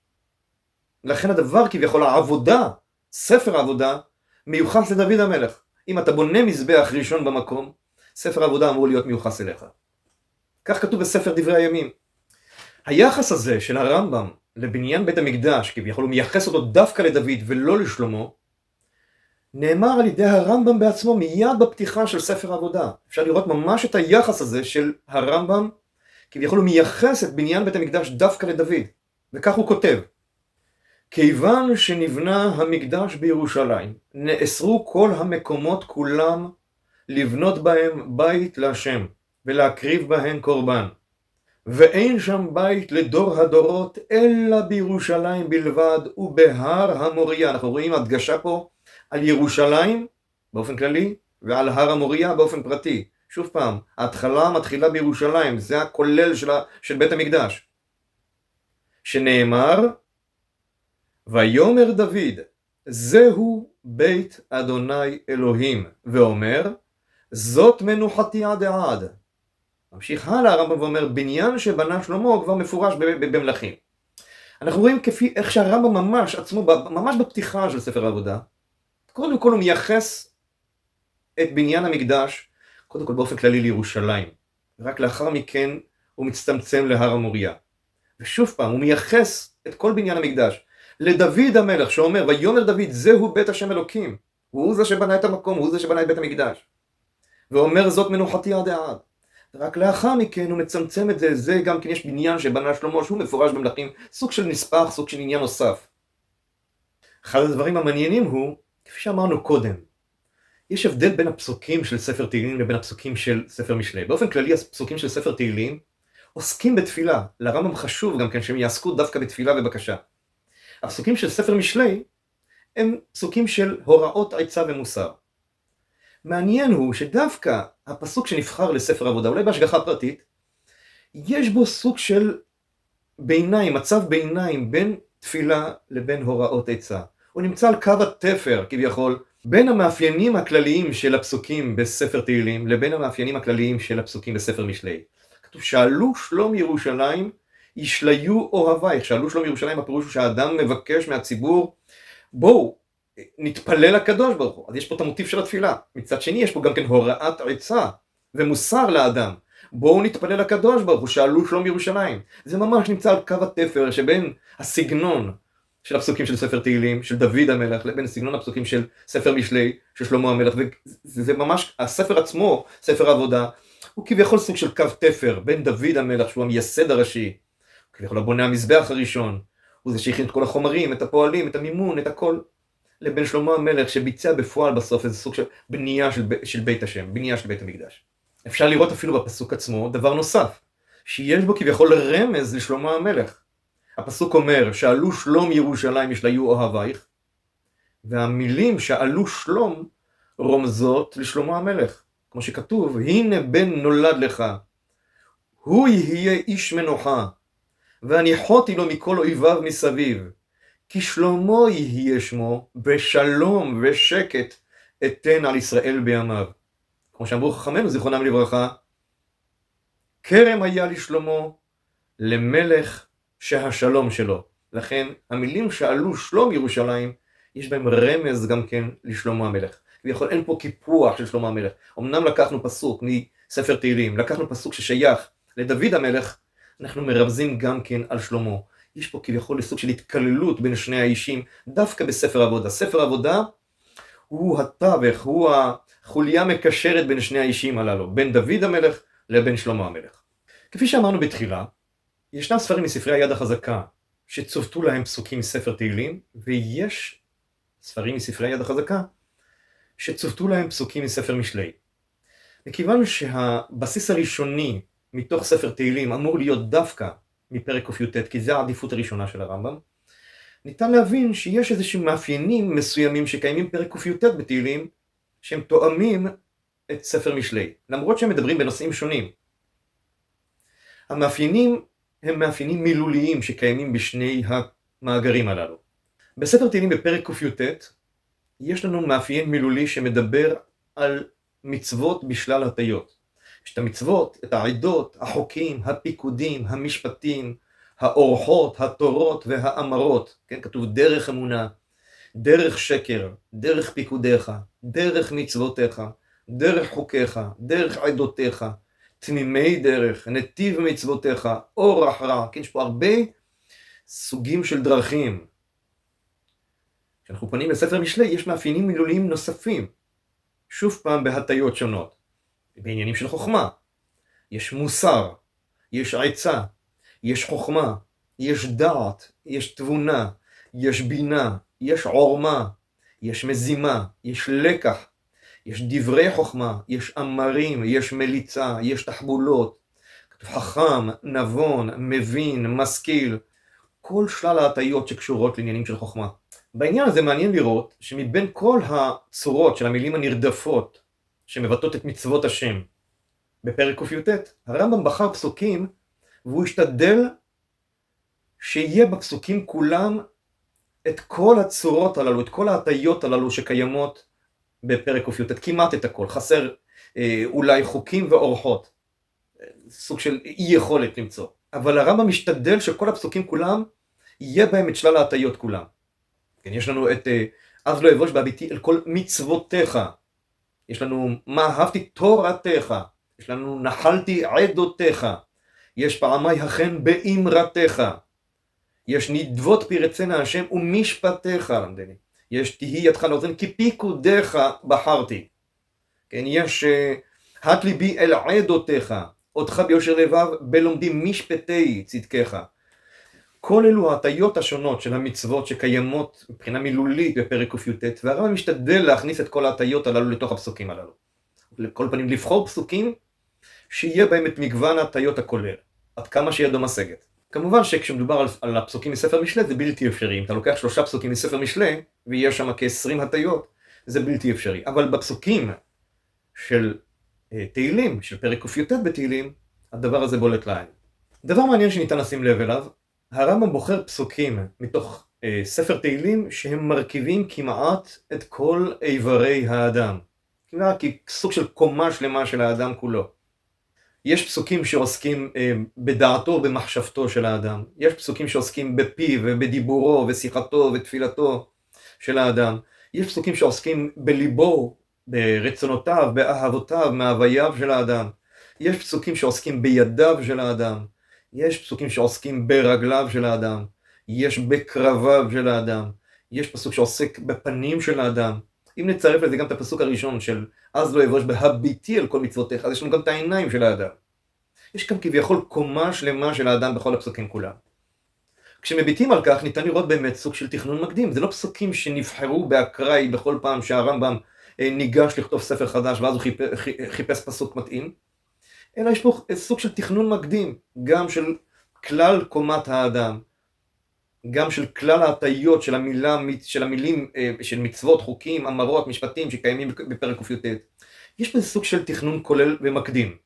לכן הדבר כביכול העבודה, ספר העבודה, מיוחס לדוד המלך. אם אתה בונה מזבח ראשון במקום, ספר העבודה אמור להיות מיוחס אליך. כך כתוב בספר דברי הימים. היחס הזה של הרמב"ם לבניין בית המקדש, כביכול הוא מייחס אותו דווקא לדוד ולא לשלמה, נאמר על ידי הרמב"ם בעצמו מיד בפתיחה של ספר העבודה. אפשר לראות ממש את היחס הזה של הרמב"ם, כביכול הוא מייחס את בניין בית המקדש דווקא לדוד. וכך הוא כותב: כיוון שנבנה המקדש בירושלים, נאסרו כל המקומות כולם לבנות בהם בית להשם, ולהקריב בהם קורבן. ואין שם בית לדור הדורות, אלא בירושלים בלבד, ובהר המוריה. אנחנו רואים הדגשה פה על ירושלים באופן כללי, ועל הר המוריה באופן פרטי. שוב פעם, ההתחלה מתחילה בירושלים, זה הכולל של בית המקדש. שנאמר, ויאמר דוד, זהו בית אדוני אלוהים, ואומר, זאת מנוחתי עד עד. ממשיך הלאה הרמב"ם ואומר, בניין שבנה שלמה כבר מפורש במלכים. אנחנו רואים כפי איך שהרמב"ם ממש עצמו, ממש בפתיחה של ספר העבודה, קודם כל הוא מייחס את בניין המקדש, קודם כל באופן כללי לירושלים. רק לאחר מכן הוא מצטמצם להר המוריה. ושוב פעם, הוא מייחס את כל בניין המקדש לדוד המלך, שאומר, ויאמר דוד, זהו בית השם אלוקים. הוא זה שבנה את המקום, הוא זה שבנה את בית המקדש. ואומר, זאת מנוחתי עד עד. רק לאחר מכן הוא מצמצם את זה, זה גם כן יש בניין שבנה שלמה, שהוא מפורש במלכים, סוג של נספח, סוג של עניין נוסף. אחד הדברים המעניינים הוא, כפי שאמרנו קודם, יש הבדל בין הפסוקים של ספר תהילים לבין הפסוקים של ספר משלי. באופן כללי, הפסוקים של ספר תהילים עוסקים בתפילה. לרמב"ם חשוב גם כן שהם יעסקו דווקא בתפילה ובקשה. הפסוקים של ספר משלי הם פסוקים של הוראות עצה ומוסר. מעניין הוא שדווקא הפסוק שנבחר לספר עבודה, אולי בהשגחה פרטית, יש בו סוג של ביניים, מצב ביניים בין תפילה לבין הוראות עצה. הוא נמצא על קו התפר כביכול בין המאפיינים הכלליים של הפסוקים בספר תהילים לבין המאפיינים הכלליים של הפסוקים בספר משלי. כתוב, שאלו שלום ירושלים ישליו אוהבייך. שאלו שלום ירושלים, הפירוש הוא שהאדם מבקש מהציבור, בואו נתפלל לקדוש ברוך הוא. אז יש פה את המוטיב של התפילה. מצד שני יש פה גם כן הוראת עצה ומוסר לאדם. בואו נתפלל לקדוש ברוך הוא, שאלו שלום ירושלים. זה ממש נמצא על קו התפר שבין הסגנון של הפסוקים של ספר תהילים, של דוד המלך, לבין סגנון הפסוקים של ספר משלי, של שלמה המלך. וזה ממש, הספר עצמו, ספר העבודה, הוא כביכול סוג של קו תפר בין דוד המלך, שהוא המייסד הראשי, כביכול הבונה המזבח הראשון, הוא זה שהכין את כל החומרים, את הפועלים, את המימון, את הכל, לבין שלמה המלך שביצע בפועל בסוף איזה סוג של בנייה של בית השם, בנייה של בית המקדש. אפשר לראות אפילו בפסוק עצמו דבר נוסף, שיש בו כביכול רמז לשלמה המלך. הפסוק אומר, שאלו שלום ירושלים ישליו אוהבייך, והמילים שאלו שלום רומזות לשלמה המלך. כמו שכתוב, הנה בן נולד לך, הוא יהיה איש מנוחה, והניחותי לו מכל אויביו מסביב, כי שלמה יהיה שמו, בשלום ושקט אתן על ישראל בימיו. כמו שאמרו חכמינו זיכרונם לברכה, כרם היה לשלמה, למלך שהשלום שלו. לכן המילים שעלו שלום ירושלים, יש בהם רמז גם כן לשלמה המלך. ויכול אין פה קיפוח של שלמה המלך. אמנם לקחנו פסוק מספר תהילים, לקחנו פסוק ששייך לדוד המלך, אנחנו מרמזים גם כן על שלמה. יש פה כביכול סוג של התקללות בין שני האישים, דווקא בספר עבודה. ספר עבודה הוא התווך, הוא החוליה מקשרת בין שני האישים הללו, בין דוד המלך לבין שלמה המלך. כפי שאמרנו בתחילה, ישנם ספרים מספרי היד החזקה שצוותו להם פסוקים מספר תהילים, ויש ספרים מספרי היד החזקה שצוותו להם פסוקים מספר משלי. מכיוון שהבסיס הראשוני מתוך ספר תהילים אמור להיות דווקא מפרק ק"ט, כי זה העדיפות הראשונה של הרמב"ם, ניתן להבין שיש איזשהם מאפיינים מסוימים שקיימים פרק ק"ט בתהילים, שהם תואמים את ספר משלי, למרות שהם מדברים בנושאים שונים. המאפיינים הם מאפיינים מילוליים שקיימים בשני המאגרים הללו. בספר תהילים בפרק ק"ט יש לנו מאפיין מילולי שמדבר על מצוות בשלל הטיות. יש את המצוות, את העדות, החוקים, הפיקודים, המשפטים, האורחות, התורות והאמרות. כן, כתוב דרך אמונה, דרך שקר, דרך פיקודיך, דרך מצוותיך, דרך חוקיך, דרך עדותיך, תמימי דרך, נתיב מצוותיך, אורח רע. כן, יש פה הרבה סוגים של דרכים. כשאנחנו פונים לספר משלי, יש מאפיינים מילוליים נוספים, שוב פעם בהטיות שונות. בעניינים של חוכמה, יש מוסר, יש עצה, יש חוכמה, יש דעת, יש תבונה, יש בינה, יש עורמה, יש מזימה, יש לקח, יש דברי חוכמה, יש אמרים, יש מליצה, יש תחבולות, חכם, נבון, מבין, משכיל, כל שלל ההטיות שקשורות לעניינים של חוכמה. בעניין הזה מעניין לראות שמבין כל הצורות של המילים הנרדפות שמבטאות את מצוות השם בפרק ק"ט, הרמב"ם בחר פסוקים והוא השתדל שיהיה בפסוקים כולם את כל הצורות הללו, את כל ההטיות הללו שקיימות בפרק ק"ט, כמעט את הכל, חסר אולי חוקים ואורחות, סוג של אי יכולת למצוא, אבל הרמב"ם משתדל שכל הפסוקים כולם יהיה בהם את שלל ההטיות כולם. כן, יש לנו את אז לא אבוש בהביטי אל כל מצוותיך, יש לנו מה אהבתי תורתך, יש לנו נחלתי עדותיך, יש פעמי החן באמרתך, יש נדבות פרצנה השם ומשפטיך למדני, יש תהי ידך לאוזן כי פיקודיך בחרתי, כן, יש הט ליבי אל עדותיך, אותך ביושר לבב בלומדים משפטי צדקך. כל אלו ההטיות השונות של המצוות שקיימות מבחינה מילולית בפרק ק"ט, והרמב"ם משתדל להכניס את כל ההטיות הללו לתוך הפסוקים הללו. לכל פנים לבחור פסוקים שיהיה בהם את מגוון ההטיות הכולל, עד כמה שידו משגת. כמובן שכשמדובר על הפסוקים מספר משלי זה בלתי אפשרי. אם אתה לוקח 3 פסוקים מספר משלי ויש שם כ-20 הטיות, זה בלתי אפשרי. אבל בפסוקים של תהילים, של פרק ק"ט בתהילים, הדבר הזה בולט לעין. דבר מעניין שניתן לשים לב אליו, הרמב"ם בוחר פסוקים מתוך ספר תהילים שהם מרכיבים כמעט את כל איברי האדם. כמעט כסוג של קומה שלמה של האדם כולו. יש פסוקים שעוסקים בדעתו ובמחשבתו של האדם. יש פסוקים שעוסקים בפיו ובדיבורו ושיחתו ותפילתו של האדם. יש פסוקים שעוסקים בליבו, ברצונותיו, באהבותיו, מהווייו של האדם. יש פסוקים שעוסקים בידיו של האדם. יש פסוקים שעוסקים ברגליו של האדם. יש בקרביו של האדם. יש פסוק שעוסק בפנים של האדם. אם נצרף לזה גם את הפסוק הראשון של אז לא אבוש בהביטי על כל מצוותיך, אז יש לנו גם את העיניים של האדם. יש כאן כביכול קומה שלמה של האדם בכל הפסוקים כולם. כשמביטים על כך ניתן לראות באמת סוג של תכנון מקדים. זה לא פסוקים שנבחרו באקראי בכל פעם שהרמב"ם ניגש לכתוב ספר חדש ואז הוא חיפש פסוק מתאים, אלא יש פה סוג של תכנון מקדים, גם של כלל קומת האדם, גם של כלל ההטיות של המילים של מצוות, חוקים, אמרות, משפטים שקיימים בפרק ק"ט. יש פה סוג של תכנון כולל ומקדים.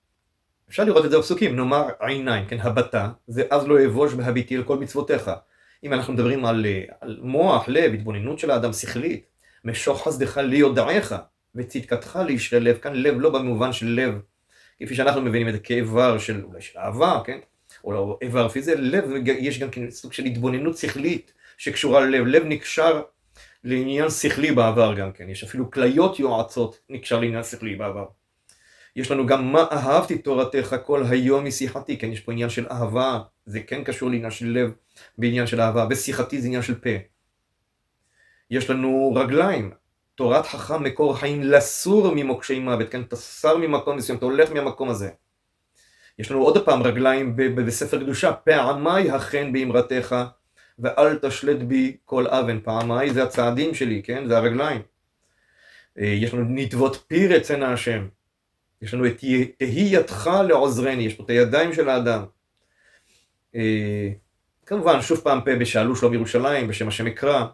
אפשר לראות את זה בפסוקים, נאמר עיניים, כן, הבטה, זה אז לא אבוש בהביטי על כל מצוותיך. אם אנחנו מדברים על מוח, לב, התבוננות של האדם שכלית, משוך חסדך ליודעך וצדקתך לישרי לב, כאן לב לא במובן של לב כפי שאנחנו מבינים את זה כאיבר של, אולי של אהבה, כן? או לא איבר פיזי, לב, יש גם כן סוג של התבוננות שכלית שקשורה ללב. לב נקשר לעניין שכלי בעבר גם כן. יש אפילו כליות יועצות נקשר לעניין שכלי בעבר. יש לנו גם מה אהבתי תורתך כל היום משיחתי, כן? יש פה עניין של אהבה, זה כן קשור לעניין של לב בעניין של אהבה, ושיחתי זה עניין של פה. יש לנו רגליים, תורת חכם מקור חיים, לסור ממוקשי מוות, כן? אתה סר ממקום מסוים, אתה הולך מהמקום הזה. יש לנו עוד פעם רגליים בספר קדושה, פעמי החן באמרתך, ואל תשלט בי כל אבן. פעמי זה הצעדים שלי, כן? זה הרגליים. יש לנו נתבות פיר אצלנה השם. יש לנו את תהי ידך לעוזרני, יש פה את הידיים של האדם. כמובן, שוב פעם פה בשאלו שלום ירושלים, בשם השם אקרא.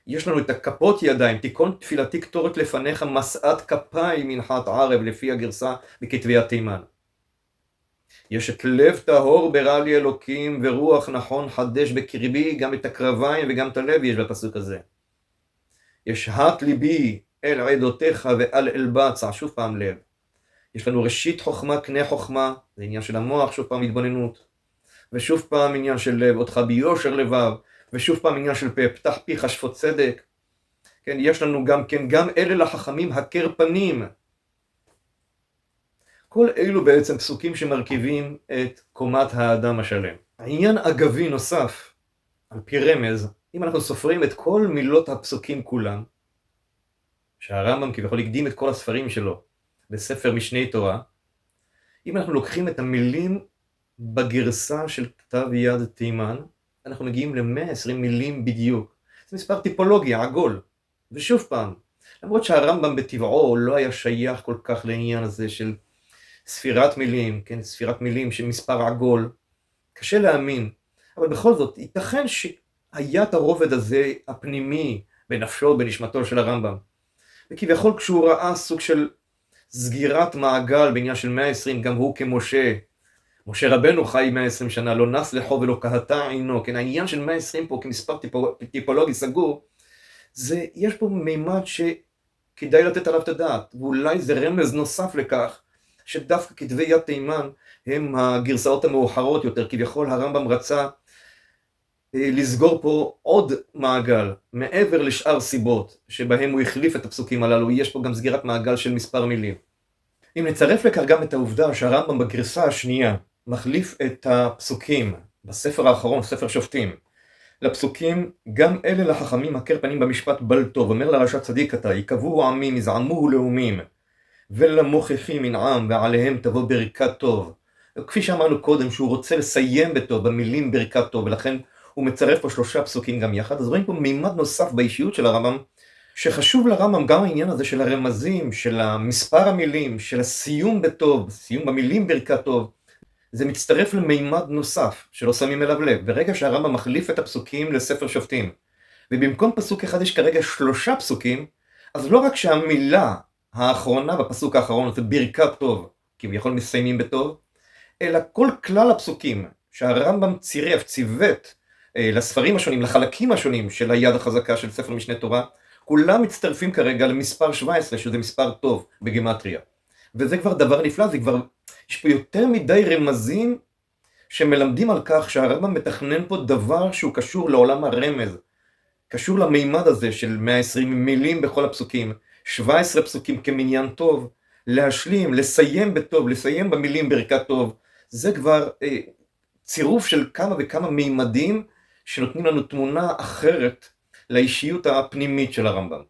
יש לנו את הכפות ידיים, תיקון תפילתי קטורת לפניך, משאת כפיים מנחת ערב, לפי הגרסה בכתבי התימן. יש את לב טהור ברא לי אלוקים, ורוח נכון חדש בקרבי, גם את הקרביים וגם את הלב יש בפסוק הזה. יש הט ליבי אל עדותיך ואל אל בצע, שוב פעם לב. יש לנו ראשית חוכמה, קנה חוכמה, זה עניין של המוח, שוב פעם התבוננות. ושוב פעם עניין של לב, אותך ביושר לבב, ושוב פעם עניין של פה, פתח פיך שפות צדק. כן, יש לנו גם כן, גם אלה לחכמים הכר פנים. כל אלו בעצם פסוקים שמרכיבים את קומת האדם השלם. העניין אגבי נוסף, על פי רמז, אם אנחנו סופרים את כל מילות הפסוקים כולם, שהרמב"ם כביכול הקדים את כל הספרים שלו בספר משני תורה, אם אנחנו לוקחים את המילים בגרסה של כתב יד תימן, אנחנו מגיעים ל-120 מילים בדיוק. זה מספר טיפולוגי, עגול. ושוב פעם, למרות שהרמב"ם בטבעו לא היה שייך כל כך לעניין הזה של ספירת מילים, כן, ספירת מילים של מספר עגול, קשה להאמין, אבל בכל זאת, ייתכן שהיה את הרובד הזה הפנימי בנפשו, בנשמתו של הרמב"ם. וכביכול כשהוא ראה סוג של סגירת מעגל בעניין של 120, גם הוא כמשה, משה רבנו חי 120 שנה, לא נס לחו ולא קהתה עינו, כן, העניין של 120 פה כמספר טיפולוגי סגור, זה, יש פה מימד שכדאי לתת עליו את הדעת, ואולי זה רמז נוסף לכך, שדווקא כתבי יד תימן הם הגרסאות המאוחרות יותר, כביכול הרמב"ם רצה לסגור פה עוד מעגל, מעבר לשאר סיבות שבהם הוא החליף את הפסוקים הללו, יש פה גם סגירת מעגל של מספר מילים. אם נצרף לכך גם את העובדה שהרמב"ם בגרסה השנייה מחליף את הפסוקים בספר האחרון, ספר שופטים, לפסוקים גם אלה לחכמים הכר פנים במשפט בל טוב, אומר לרשע צדיק אתה, יקבעו עמים, יזעמו לאומים, ולמוכיחים מנעם ועליהם תבוא ברכת טוב. כפי שאמרנו קודם שהוא רוצה לסיים בטוב, במילים ברכת טוב, ולכן הוא מצרף פה 3 פסוקים גם יחד. אז רואים פה מימד נוסף באישיות של הרמב"ם, שחשוב לרמב"ם גם העניין הזה של הרמזים, של המספר המילים, של הסיום בטוב, סיום במילים ברכת טוב, זה מצטרף למימד נוסף שלא שמים אליו לב. ברגע שהרמב"ם מחליף את הפסוקים לספר שופטים, ובמקום פסוק אחד יש כרגע 3 פסוקים, אז לא רק שהמילה האחרונה בפסוק האחרון זה ברכת טוב, כביכול מסיימים בטוב, אלא כל כלל הפסוקים שהרמב"ם ציוות לספרים השונים, לחלקים השונים של היד החזקה של ספר משנה תורה, כולם מצטרפים כרגע למספר 17, שזה מספר טוב בגימטריה. וזה כבר דבר נפלא, זה כבר, יש פה יותר מדי רמזים שמלמדים על כך שהרמב"ם מתכנן פה דבר שהוא קשור לעולם הרמז, קשור למימד הזה של 120 מילים בכל הפסוקים, 17 פסוקים כמניין טוב, להשלים, לסיים בטוב, לסיים במילים ברכת טוב, זה כבר צירוף של כמה וכמה מימדים שנותנים לנו תמונה אחרת לאישיות הפנימית של הרמב"ם.